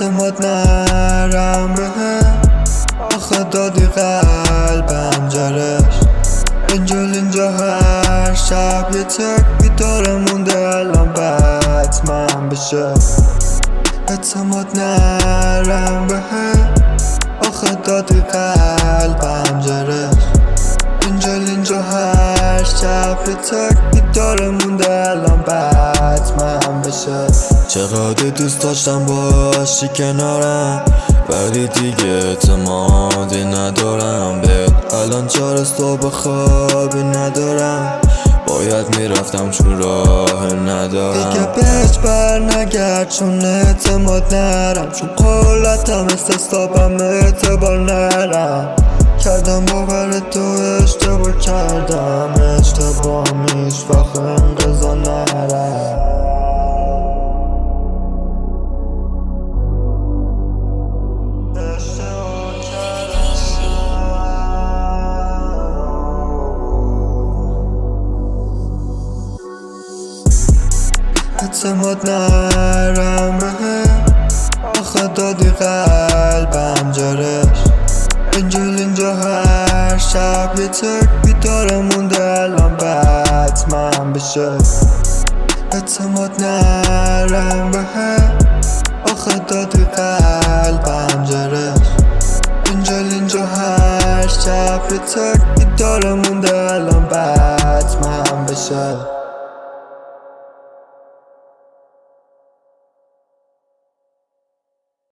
اعتماد نرم بهه، آخه دادی قلبم جرش. اینجا هر شب یه تک بیداره مونده الان بتمن بشه. اعتماد نرم بهه، آخه دادی قلبم جرش. اینجا هر شب یه تک بیداره مونده الان بتمن بشه. چقدر دوست داشتم باشی کنارم، ولی دیگه اعتمادی ندارم بهت. الان چهار صبح خوابی ندارم، باید میرفتم چون راه ندارم. دیگه بهش بر نگرد چون اعتماد نرم، چون قولتم استثابم اعتبار نرم. کردم باور تو اشتباه کردم، اشتباه میش وقت انقضا نرم. اعتماد نرم بهه، آخه دادی قلبم جرش. اینجا هر شب یه تک بیداره مونده الان بتمن بشه. اعتماد نرم بهه، آخه دادی قلبم جرش. اینجا هر شب یه تک بیداره مونده الان بتمن بشه.